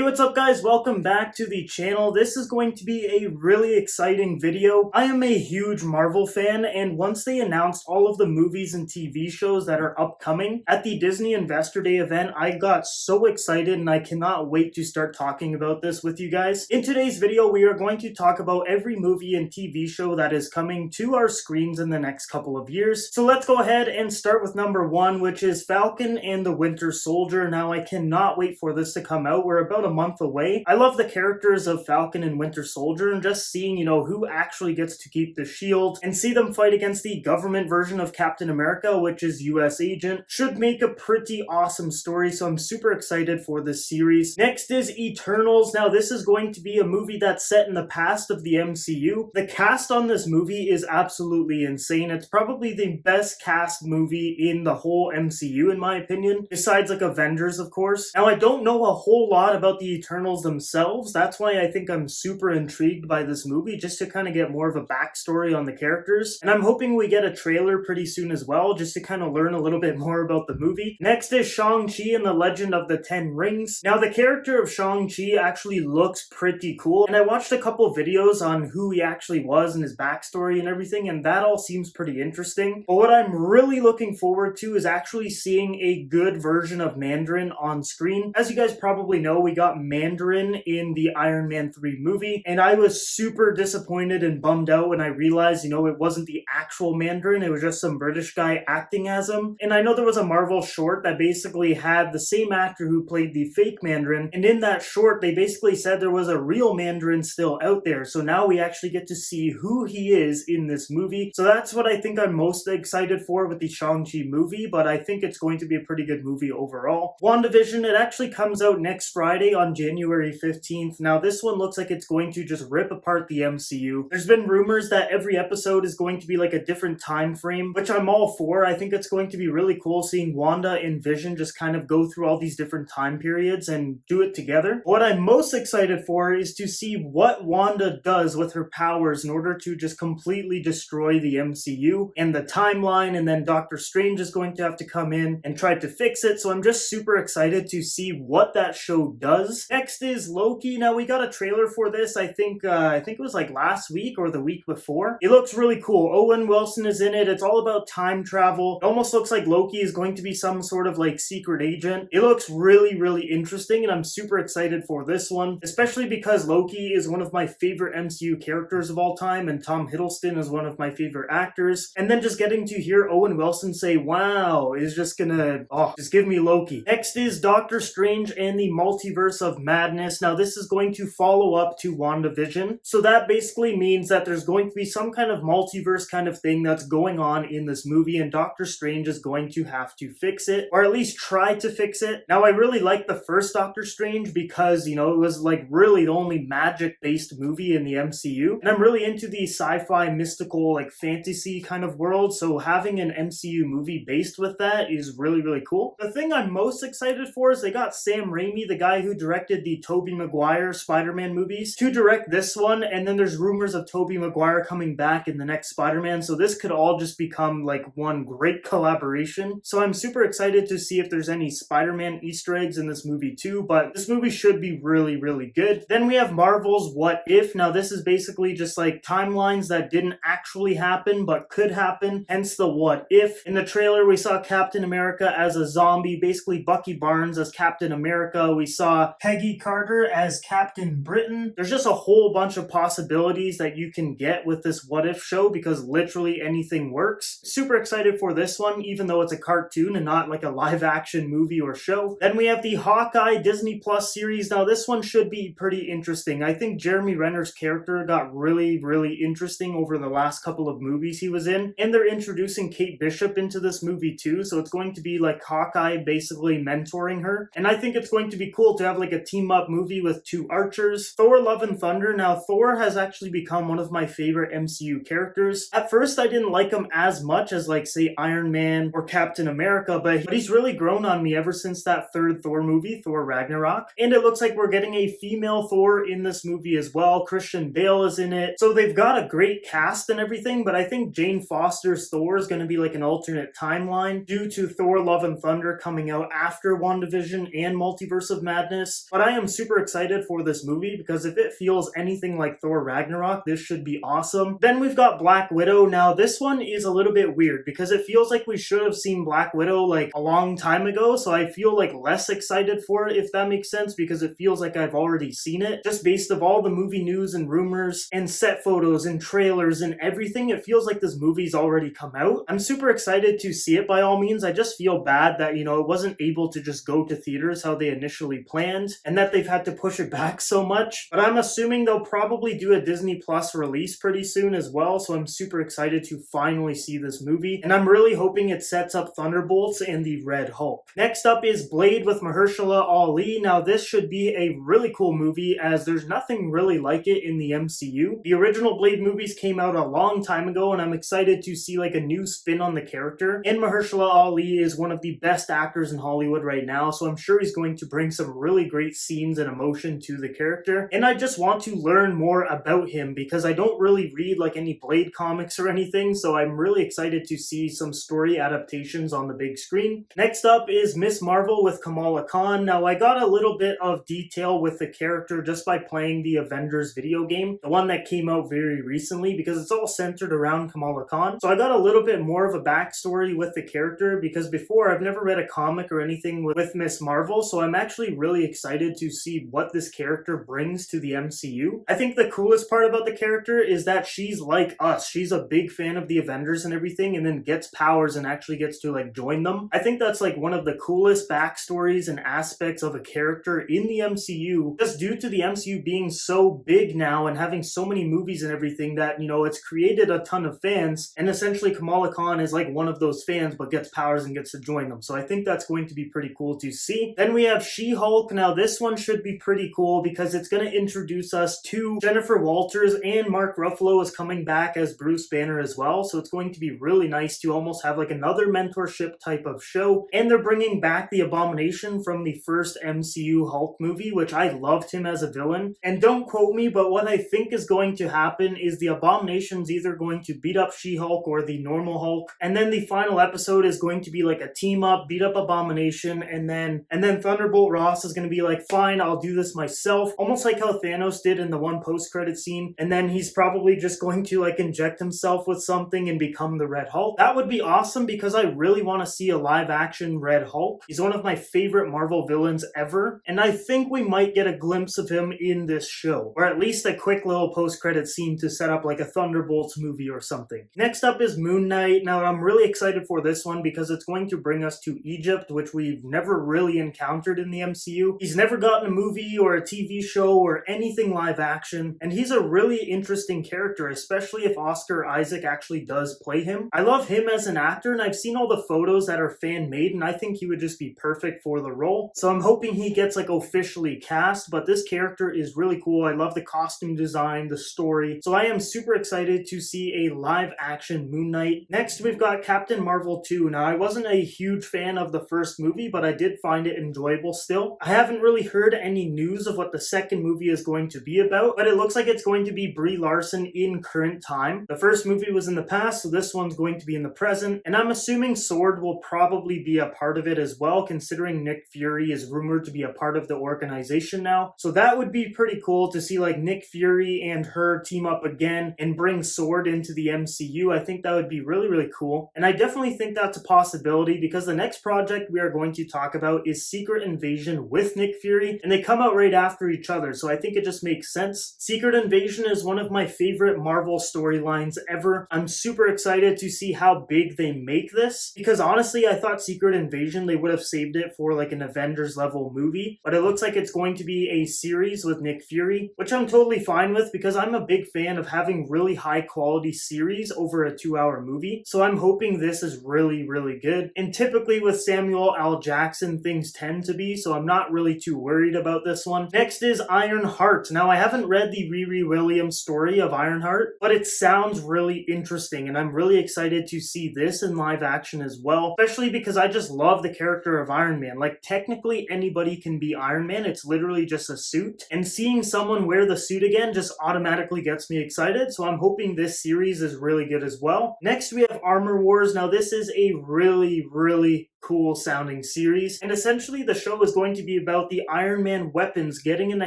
Hey, what's up guys? Welcome back to the channel. This is going to be a really exciting video. I am a huge Marvel fan, and once they announced all of the movies and TV shows that are upcoming at the Disney Investor Day event, I got so excited and I cannot wait to start talking about this with you guys. In today's video, we are going to talk about every movie and TV show that is coming to our screens in the next couple of years. So let's go ahead and start with number one, which is Falcon and the Winter Soldier. Now, I cannot wait for this to come out. We're about a month away. I love the characters of Falcon and Winter Soldier, and just seeing, who actually gets to keep the shield and see them fight against the government version of Captain America, which is US Agent, should make a pretty awesome story. So I'm super excited for this series. Next is Eternals. Now, this is going to be a movie that's set in the past of the MCU. The cast on this movie is absolutely insane. It's probably the best cast movie in the whole MCU, in my opinion, besides like Avengers, of course. Now, I don't know a whole lot about the Eternals themselves. That's why I think I'm super intrigued by this movie, just to kind of get more of a backstory on the characters. And I'm hoping we get a trailer pretty soon as well, just to kind of learn a little bit more about the movie. Next is ShangChi and the Legend of the Ten Rings. Now, the character of ShangChi actually looks pretty cool, and I watched a couple videos on who he actually was and his backstory and everything, and that all seems pretty interesting. But what I'm really looking forward to is actually seeing a good version of Mandarin on screen. As you guys probably know, we got Mandarin in the Iron Man 3 movie, and I was super disappointed and bummed out when I realized, it wasn't the actual Mandarin, it was just some British guy acting as him. And I know there was a Marvel short that basically had the same actor who played the fake Mandarin, and in that short, they basically said there was a real Mandarin still out there. So now we actually get to see who he is in this movie. So that's what I think I'm most excited for with the Shang-Chi movie, but I think it's going to be a pretty good movie overall. WandaVision, it actually comes out next Friday on January 15th. Now, this one looks like it's going to just rip apart the MCU. There's been rumors that every episode is going to be like a different time frame, which I'm all for. I think it's going to be really cool seeing Wanda and Vision just kind of go through all these different time periods and do it together. What I'm most excited for is to see what Wanda does with her powers in order to just completely destroy the MCU and the timeline, and then Doctor Strange is going to have to come in and try to fix it. So I'm just super excited to see what that show does. Next is Loki. Now, we got a trailer for this. I think it was like last week or the week before. It looks really cool. Owen Wilson is in it. It's all about time travel. It almost looks like Loki is going to be some sort of like secret agent. It looks really, really interesting, and I'm super excited for this one, especially because Loki is one of my favorite MCU characters of all time, and Tom Hiddleston is one of my favorite actors. And then just getting to hear Owen Wilson say, wow, is just gonna, just give me Loki. Next is Doctor Strange and the Multiverse of Madness. Now, this is going to follow up to WandaVision. So that basically means that there's going to be some kind of multiverse kind of thing that's going on in this movie, and Doctor Strange is going to have to fix it, or at least try to fix it. Now, I really like the first Doctor Strange because, it was like really the only magic-based movie in the MCU. And I'm really into the sci-fi, mystical, like fantasy kind of world, so having an MCU movie based with that is really, really cool. The thing I'm most excited for is they got Sam Raimi, the guy who directed the Tobey Maguire Spider-Man movies, to direct this one, and then there's rumors of Tobey Maguire coming back in the next Spider-Man, so this could all just become like one great collaboration. So I'm super excited to see if there's any Spider-Man Easter eggs in this movie too, but this movie should be really, really good. Then we have Marvel's What If. Now, this is basically just like timelines that didn't actually happen but could happen, hence the What If. In the trailer, we saw Captain America as a zombie, basically Bucky Barnes as Captain America. We saw Peggy Carter as Captain Britain. There's just a whole bunch of possibilities that you can get with this What If show because literally anything works. Super excited for this one, even though it's a cartoon and not like a live action movie or show. Then we have the Hawkeye Disney Plus series. Now, this one should be pretty interesting. I think Jeremy Renner's character got really, really interesting over the last couple of movies he was in, and they're introducing Kate Bishop into this movie too, so it's going to be like Hawkeye basically mentoring her, and I think it's going to be cool to have like a team-up movie with two archers. Thor Love and Thunder. Now, Thor has actually become one of my favorite MCU characters. At first, I didn't like him as much as like, say, Iron Man or Captain America, but he's really grown on me ever since that third Thor movie, Thor Ragnarok, and it looks like we're getting a female Thor in this movie as well. Christian Bale is in it, so they've got a great cast and everything, but I think Jane Foster's Thor is going to be like an alternate timeline due to Thor Love and Thunder coming out after WandaVision and Multiverse of Madness. this, but I am super excited for this movie because if it feels anything like Thor Ragnarok, this should be awesome. Then we've got Black Widow. Now this one is a little bit weird because it feels like we should have seen Black Widow like a long time ago, so I feel like less excited for it, if that makes sense, because it feels like I've already seen it. Just based of all the movie news and rumors and set photos and trailers and everything, it feels like this movie's already come out. I'm super excited to see it by all means. I just feel bad that, you know, it wasn't able to just go to theaters how they initially planned and that they've had to push it back so much. But I'm assuming they'll probably do a Disney Plus release pretty soon as well, so I'm super excited to finally see this movie, and I'm really hoping it sets up Thunderbolts and the Red Hulk. Next up is Blade with Mahershala Ali. Now this should be a really cool movie as there's nothing really like it in the MCU. The original Blade movies came out a long time ago, and I'm excited to see like a new spin on the character. And Mahershala Ali is one of the best actors in Hollywood right now, so I'm sure he's going to bring some really great scenes and emotion to the character. And I just want to learn more about him because I don't really read like any Blade comics or anything, so I'm really excited to see some story adaptations on the big screen. Next up is Miss Marvel with Kamala Khan. Now I got a little bit of detail with the character just by playing the Avengers video game, the one that came out very recently, because it's all centered around Kamala Khan. So I got a little bit more of a backstory with the character because before I've never read a comic or anything with Miss Marvel, so I'm actually really excited to see what this character brings to the MCU. I think the coolest part about the character is that she's like us. She's a big fan of the Avengers and everything, and then gets powers and actually gets to like join them. I think that's like one of the coolest backstories and aspects of a character in the MCU, just due to the MCU being so big now and having so many movies and everything that, you know, it's created a ton of fans, and essentially Kamala Khan is like one of those fans but gets powers and gets to join them. So I think that's going to be pretty cool to see. Then we have She-Hulk. Now this one should be pretty cool because it's going to introduce us to Jennifer Walters, and Mark Ruffalo is coming back as Bruce Banner as well, so it's going to be really nice to almost have like another mentorship type of show. And they're bringing back the Abomination from the first MCU Hulk movie, which I loved him as a villain. And don't quote me, but what I think is going to happen is the Abomination's either going to beat up She-Hulk or the normal Hulk, and then the final episode is going to be like a team up, beat up Abomination, and then Thunderbolt Ross is going to be like, fine, I'll do this myself, almost like how Thanos did in the one post-credit scene, and then he's probably just going to like inject himself with something and become the Red Hulk. That would be awesome because I really want to see a live-action Red Hulk. He's one of my favorite Marvel villains ever, and I think we might get a glimpse of him in this show, or at least a quick little post-credit scene to set up like a Thunderbolts movie or something. Next up is Moon Knight. Now I'm really excited for this one because it's going to bring us to Egypt, which we've never really encountered in the MCU. He's never gotten a movie or a TV show or anything live action, and he's a really interesting character, especially if Oscar Isaac actually does play him. I love him as an actor, and I've seen all the photos that are fan-made, and I think he would just be perfect for the role. So I'm hoping he gets like officially cast, but this character is really cool. I love the costume design, the story, so I am super excited to see a live-action Moon Knight. Next, we've got Captain Marvel 2. Now, I wasn't a huge fan of the first movie, but I did find it enjoyable still. I haven't really heard any news of what the second movie is going to be about, but it looks like it's going to be Brie Larson in current time. The first movie was in the past, so this one's going to be in the present, and I'm assuming Sword will probably be a part of it as well, considering Nick Fury is rumored to be a part of the organization now. So that would be pretty cool to see like Nick Fury and her team up again and bring Sword into the MCU. I think that would be really, really cool, and I definitely think that's a possibility because the next project we are going to talk about is Secret Invasion with Nick Fury, and they come out right after each other, so I think it just makes sense. Secret Invasion is one of my favorite Marvel storylines ever. I'm super excited to see how big they make this because honestly I thought Secret Invasion they would have saved it for like an Avengers level movie, but it looks like it's going to be a series with Nick Fury, which I'm totally fine with because I'm a big fan of having really high quality series over a 2-hour movie, so I'm hoping this is really, really good. And typically with Samuel L. Jackson things tend to be, so I'm not really too worried about this one. Next is Ironheart. Now I haven't read the Riri Williams story of Ironheart, but it sounds really interesting, and I'm really excited to see this in live action as well, especially because I just love the character of Iron Man. Like technically anybody can be Iron Man, it's literally just a suit, and seeing someone wear the suit again just automatically gets me excited, so I'm hoping this series is really good as well. Next we have Armor Wars. Now this is a really, really cool sounding series. And essentially the show is going to be about the Iron Man weapons getting in the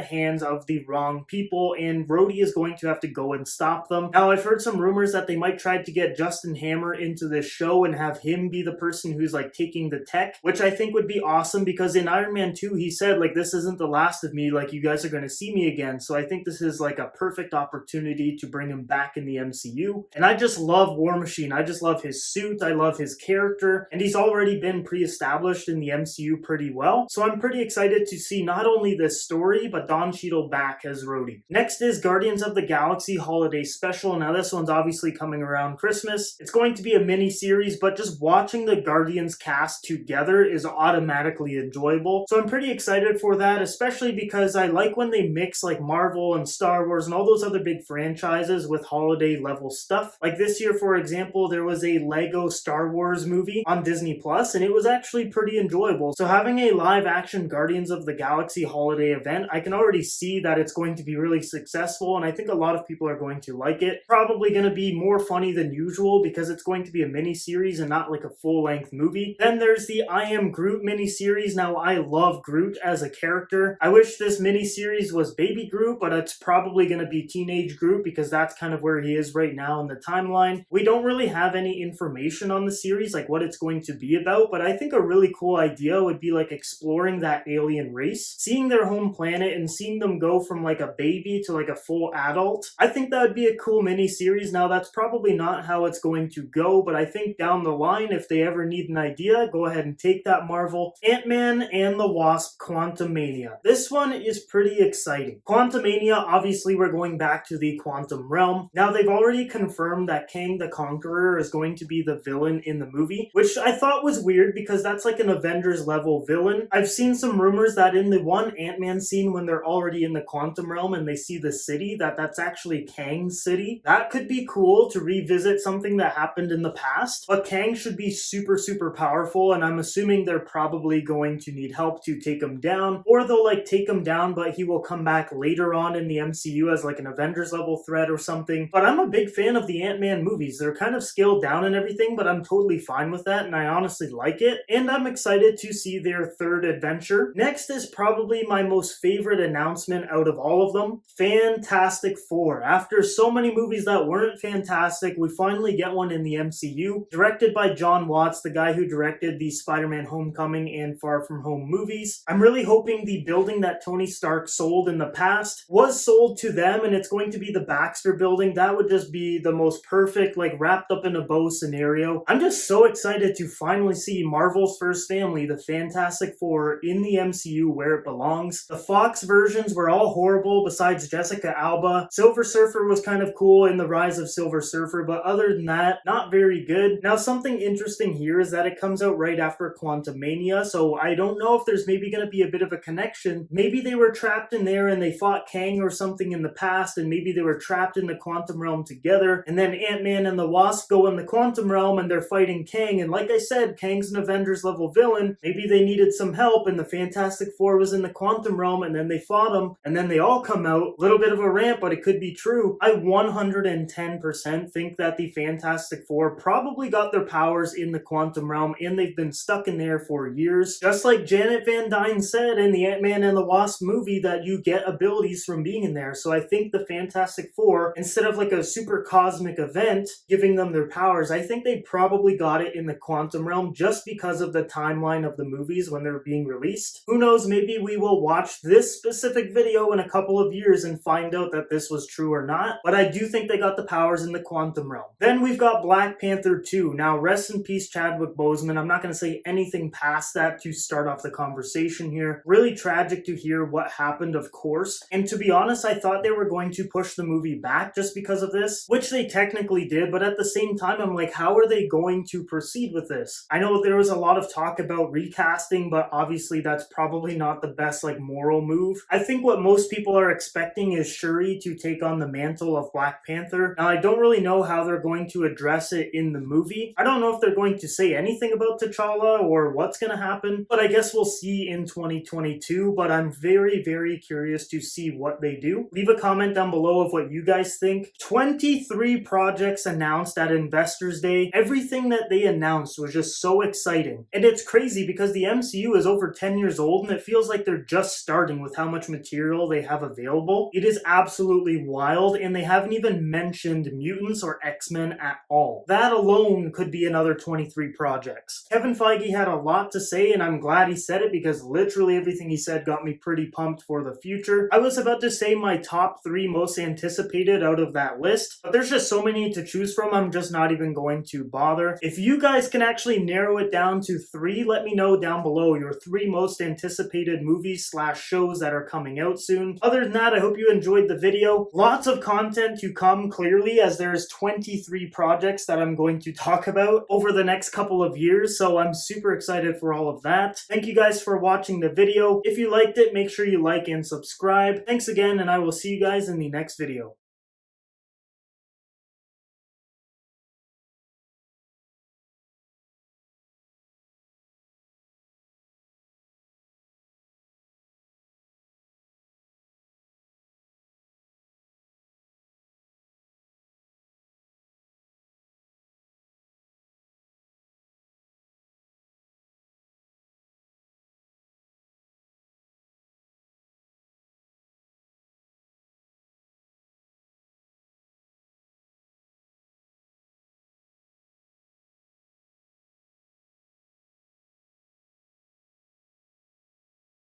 hands of the wrong people, and Rhodey is going to have to go and stop them. Now, I've heard some rumors that they might try to get Justin Hammer into this show and have him be the person who's like taking the tech, which I think would be awesome, because in Iron Man 2 he said like, this isn't the last of me, like you guys are going to see me again. So I think this is like a perfect opportunity to bring him back in the MCU. And I just love War Machine. I just love his suit, I love his character, and he's already been pre-established in the MCU pretty well. So I'm pretty excited to see not only this story, but Don Cheadle back as Rhodey. Next is Guardians of the Galaxy Holiday Special. Now this one's obviously coming around Christmas. It's going to be a mini-series, but just watching the Guardians cast together is automatically enjoyable. So I'm pretty excited for that, especially because I like when they mix like Marvel and Star Wars and all those other big franchises with holiday level stuff. Like this year, for example, there was a Lego Star Wars movie on Disney Plus, and it was actually pretty enjoyable. So having a live action Guardians of the Galaxy holiday event, I can already see that it's going to be really successful, and I think a lot of people are going to like it. Probably going to be more funny than usual because it's going to be a mini series and not like a full-length movie. Then there's the I Am Groot mini series. Now I love Groot as a character. I wish this mini series was baby Groot, but it's probably going to be teenage Groot because that's kind of where he is right now in the timeline. We don't really have any information on the series, like what it's going to be about, but I think a really cool idea would be like exploring that alien race, seeing their home planet and seeing them go from like a baby to like a full adult. I think that would be a cool mini series. Now that's probably not how it's going to go, but I think down the line, if they ever need an idea, go ahead and take that Marvel. Ant-Man and the Wasp Quantumania. This one is pretty exciting. Quantumania, obviously we're going back to the quantum realm. Now they've already confirmed that Kang the Conqueror is going to be the villain in the movie, which I thought was weird because that's like an Avengers level villain. I've seen some rumors that in the one Ant-Man scene when they're already in the quantum realm and they see the city, that's actually Kang's city. That could be cool to revisit something that happened in the past, but Kang should be super powerful, and I'm assuming they're probably going to need help to take him down, or they'll like take him down but he will come back later on in the MCU as like an Avengers level threat or something. But I'm a big fan of the Ant-Man movies. They're kind of scaled down and everything, but I'm totally fine with that, and I honestly like it, and I'm excited to see their third adventure. Next is probably my most favorite announcement out of all of them, Fantastic Four. After so many movies that weren't fantastic, we finally get one in the MCU, directed by John Watts, the guy who directed the Spider-Man Homecoming and Far From Home movies. I'm really hoping the building that Tony Stark sold in the past was sold to them, and it's going to be the Baxter building. That would just be the most perfect, like wrapped up in a bow scenario. I'm just so excited to finally see Marvel's first family, the Fantastic Four, in the MCU where it belongs. The Fox versions were all horrible besides Jessica Alba. Silver Surfer was kind of cool in The Rise of Silver Surfer, but other than that, not very good. Now something interesting here is that it comes out right after Quantumania, so I don't know if there's maybe going to be a bit of a connection. Maybe they were trapped in there and they fought Kang or something in the past, and maybe they were trapped in the quantum realm together, and then Ant-Man and the Wasp go in the quantum realm and they're fighting Kang, and like I said, Kang's an Avengers level villain. Maybe they needed some help and the Fantastic Four was in the quantum realm and then they fought him and then they all come out. Little bit of a rant, but it could be true. I 110% think that the Fantastic Four probably got their powers in the quantum realm and they've been stuck in there for years. Just like Janet Van Dyne said in the Ant-Man and the Wasp movie that you get abilities from being in there. So I think the Fantastic Four, instead of like a super cosmic event giving them their powers, I think they probably got it in the quantum realm just because of the timeline of the movies when they're being released. Who knows, maybe we will watch this specific video in a couple of years and find out that this was true or not, but I do think they got the powers in the quantum realm. Then we've got Black Panther 2. Now, rest in peace Chadwick Boseman. I'm not going to say anything past that to start off the conversation here. Really tragic to hear what happened, of course, and to be honest, I thought they were going to push the movie back just because of this, which they technically did, but at the same time, I'm like, how are they going to proceed with this? I know there was a lot of talk about recasting, but obviously that's probably not the best like moral move. I think what most people are expecting is Shuri to take on the mantle of Black Panther. Now, I don't really know how they're going to address it in the movie. I don't know if they're going to say anything about T'Challa or what's going to happen, but I guess we'll see in 2022, but I'm very curious to see what they do. Leave a comment down below of what you guys think. 23 projects announced at Investors Day. Everything that they announced was just so exciting exciting. And it's crazy because the MCU is over 10 years old and it feels like they're just starting with how much material they have available. It is absolutely wild, and they haven't even mentioned mutants or X-Men at all. That alone could be another 23 projects. Kevin Feige had a lot to say, and I'm glad he said it because literally everything he said got me pretty pumped for the future. I was about to say my top 3 most anticipated out of that list, but there's just so many to choose from, I'm just not even going to bother. If you guys can actually narrow it down to 3, let me know down below your 3 most anticipated movies / shows that are coming out soon. Other than that, I hope you enjoyed the video. Lots of content to come, clearly, as there's 23 projects that I'm going to talk about over the next couple of years, so I'm super excited for all of that. Thank you guys for watching the video. If you liked it, make sure you like and subscribe. Thanks again, and I will see you guys in the next video.